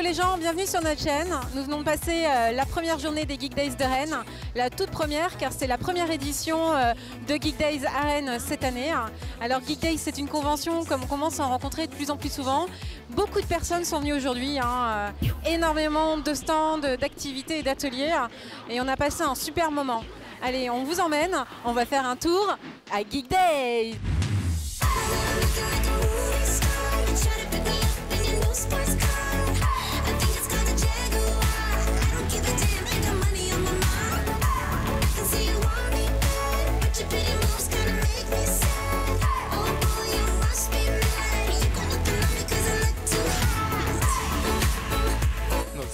les gens, bienvenue sur notre chaîne. Nous venons de passer la première journée des Geek Days de Rennes, la toute première car c'est la première édition de Geek Days à Rennes cette année. Alors Geek Days c'est une convention comme on commence à en rencontrer de plus en plus souvent. Beaucoup de personnes sont venues aujourd'hui, énormément de stands, d'activités et d'ateliers et on a passé un super moment. Allez, on vous emmène, on va faire un tour à Geek Days.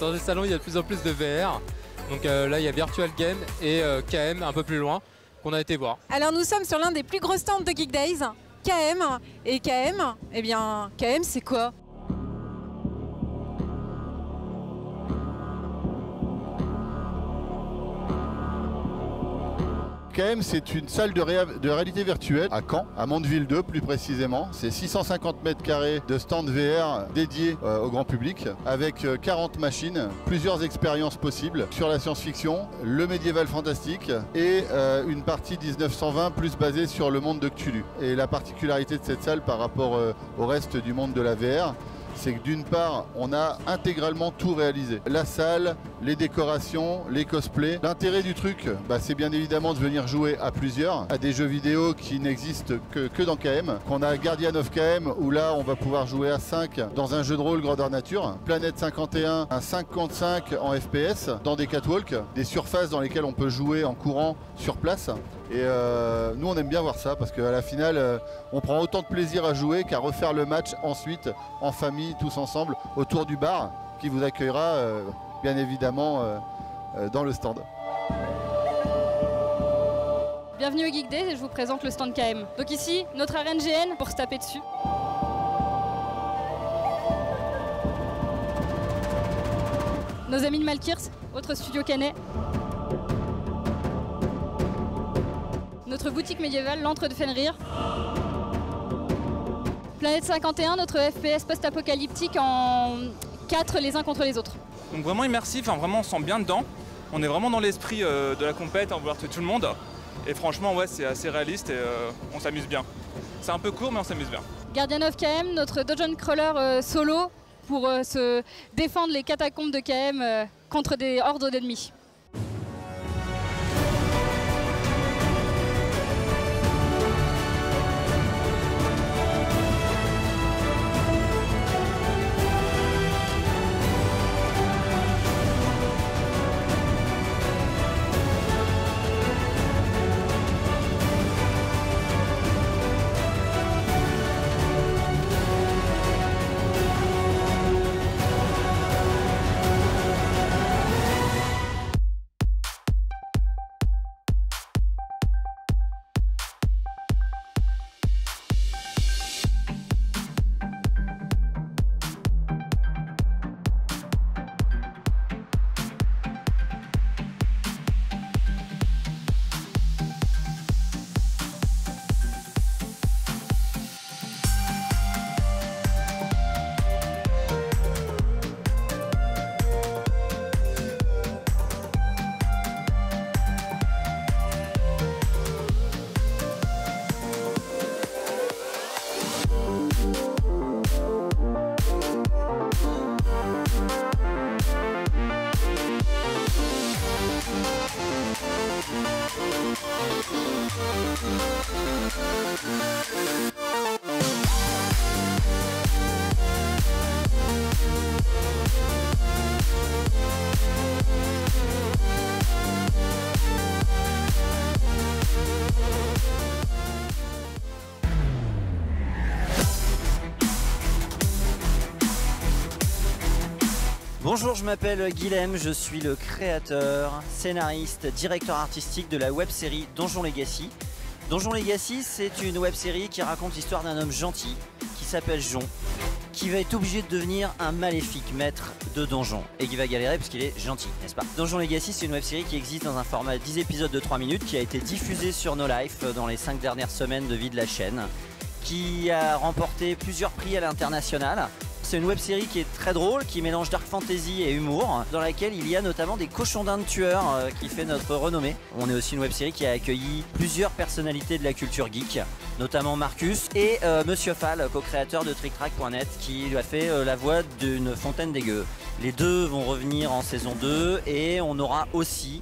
Dans les salons, il y a de plus en plus de VR. Donc là, il y a Virtual Game et KM un peu plus loin qu'on a été voir. Alors nous sommes sur l'un des plus gros stands de Geek Days, KM. Et KM, eh bien, KM c'est quoi ? KM, c'est une salle de réalité virtuelle à Caen, à Mandeville 2 plus précisément. C'est 650 mètres carrés de stand VR dédiés au grand public avec 40 machines, plusieurs expériences possibles sur la science-fiction, le médiéval fantastique et une partie 1920 plus basée sur le monde de Cthulhu. Et la particularité de cette salle par rapport au reste du monde de la VR, c'est que d'une part, on a intégralement tout réalisé. La salle, les décorations, les cosplays. L'intérêt du truc, c'est bien évidemment de venir jouer à plusieurs, à des jeux vidéo qui n'existent que dans KM. Qu'on a Guardian of KM, où là, on va pouvoir jouer à 5 dans un jeu de rôle grandeur nature. Planète 51, un 5 contre 5 en FPS, dans des catwalks, des surfaces dans lesquelles on peut jouer en courant sur place. Et nous, on aime bien voir ça, parce qu'à la finale, on prend autant de plaisir à jouer qu'à refaire le match ensuite, en famille, tous ensemble, autour du bar, qui vous accueillera, bien évidemment, dans le stand. Bienvenue au Geek Day, et je vous présente le stand KM. Donc ici, notre arène GN pour se taper dessus. Nos amis de Malkirs, autre studio canet. Notre boutique médiévale, l'Antre de Fenrir. Planète 51, notre FPS post-apocalyptique en 4 les uns contre les autres. Donc vraiment immersif, vraiment on se sent bien dedans. On est vraiment dans l'esprit de la compète, en vouloir tuer tout le monde. Et franchement, ouais, c'est assez réaliste et on s'amuse bien. C'est un peu court, mais on s'amuse bien. Guardian of KM, notre dungeon crawler solo pour se défendre les catacombes de KM contre des hordes d'ennemis. Bonjour, je m'appelle Guilhem, je suis le créateur, scénariste, directeur artistique de la web-série Donjon Legacy. Donjon Legacy, c'est une web-série qui raconte l'histoire d'un homme gentil qui s'appelle Jon, qui va être obligé de devenir un maléfique maître de donjon et qui va galérer parce qu'il est gentil, n'est-ce pas? Donjon Legacy, c'est une web-série qui existe dans un format 10 épisodes de 3 minutes qui a été diffusée sur No Life dans les 5 dernières semaines de vie de la chaîne, qui a remporté plusieurs prix à l'international C'est une web-série qui est très drôle, qui mélange dark fantasy et humour, dans laquelle il y a notamment des cochons d'Inde tueurs qui fait notre renommée. On est aussi une web-série qui a accueilli plusieurs personnalités de la culture geek, notamment Marcus et Monsieur Fall, co-créateur de TrickTrack.net, qui lui a fait la voix d'une fontaine des gueux. Les deux vont revenir en saison 2 et on aura aussi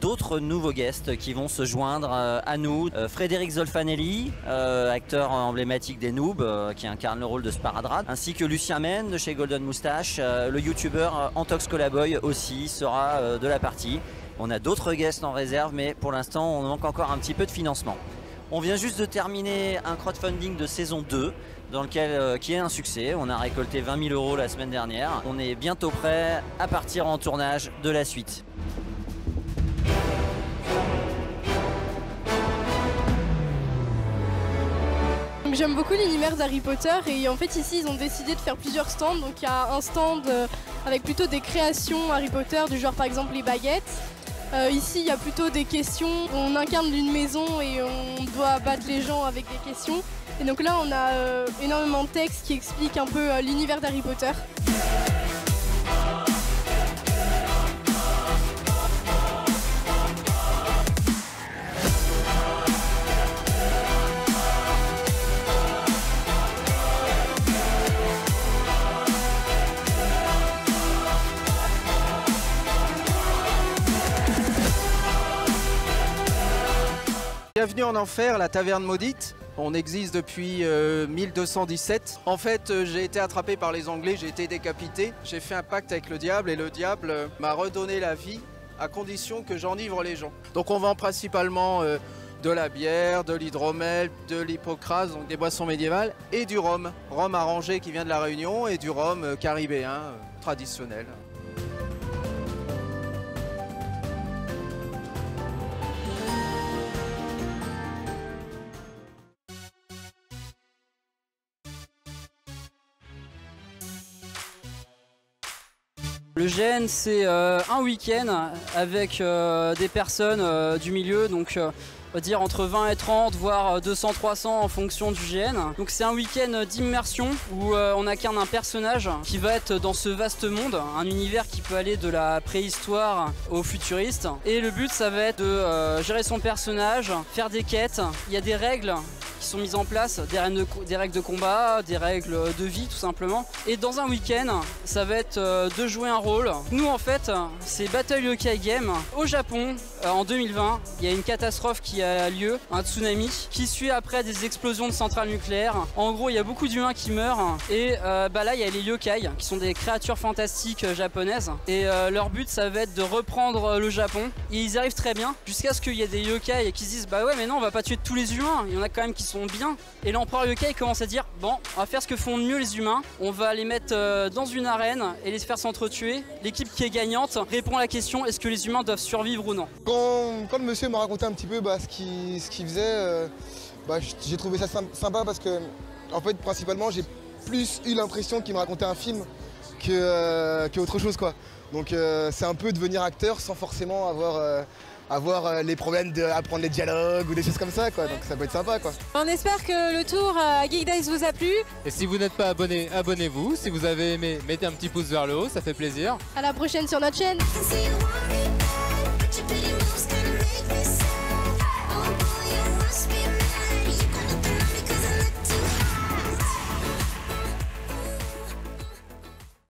d'autres nouveaux guests qui vont se joindre à nous. Frédéric Zolfanelli, acteur emblématique des Noobs, qui incarne le rôle de Sparadrad, ainsi que Lucien Men de chez Golden Moustache. Le youtubeur Antox Colaboy aussi sera de la partie. On a d'autres guests en réserve, mais pour l'instant on manque encore un petit peu de financement. On vient juste de terminer un crowdfunding de saison 2 dans lequel, qui est un succès. On a récolté 20 000 € la semaine dernière. On est bientôt prêt à partir en tournage de la suite. J'aime beaucoup l'univers d'Harry Potter et en fait ici ils ont décidé de faire plusieurs stands. Donc il y a un stand avec plutôt des créations Harry Potter du genre par exemple les baguettes. Ici il y a plutôt des questions, on incarne une maison et on doit battre les gens avec des questions. Et donc là on a énormément de textes qui expliquent un peu l'univers d'Harry Potter. Bienvenue en enfer, la taverne maudite. On existe depuis 1217. En fait, j'ai été attrapé par les Anglais, j'ai été décapité. J'ai fait un pacte avec le diable et le diable m'a redonné la vie à condition que j'enivre les gens. Donc on vend principalement de la bière, de l'hydromel, de l'hypocrase, donc des boissons médiévales, et du rhum. Rhum arrangé qui vient de la Réunion et du rhum caribéen traditionnel. Le GN, c'est un week-end avec des personnes du milieu, donc on va dire entre 20 et 30, voire 200-300 en fonction du GN. Donc c'est un week-end d'immersion où on incarne un personnage qui va être dans ce vaste monde, un univers qui peut aller de la préhistoire au futuriste. Et le but, ça va être de gérer son personnage, faire des quêtes. Il y a des règles qui sont mises en place, des règles de combat, des règles de vie tout simplement. Et dans un week-end, ça va être de jouer un rôle. Nous en fait, c'est Battle Yokai Game. Au Japon, en 2020, il y a une catastrophe qui a lieu, un tsunami, qui suit après des explosions de centrales nucléaires. En gros, il y a beaucoup d'humains qui meurent. Et là, il y a les yokai, qui sont des créatures fantastiques japonaises. Et leur but, ça va être de reprendre le Japon. Et ils y arrivent très bien, jusqu'à ce qu'il y ait des yokai qui se disent bah ouais, mais non, on va pas tuer tous les humains. Il y en a quand même qui sont bien. Et l'empereur yokai commence à dire bon, on va faire ce que font mieux les humains, on va les mettre dans une arène et les faire s'entretuer. L'équipe qui est gagnante répond à la question est-ce que les humains doivent survivre ou non. Quand le monsieur m'a raconté un petit peu ce qu'il faisait, j'ai trouvé ça sympa parce que en fait principalement j'ai plus eu l'impression qu'il me racontait un film qu'autre chose quoi. Donc c'est un peu devenir acteur sans forcément avoir les problèmes d'apprendre les dialogues ou des choses comme ça quoi, donc ça peut être sympa quoi. On espère que le tour à Geek Days vous a plu. Et si vous n'êtes pas abonné, abonnez-vous. Si vous avez aimé, mettez un petit pouce vers le haut, ça fait plaisir. À la prochaine sur notre chaîne. Pretty moves gonna make me sad. Oh boy, you must be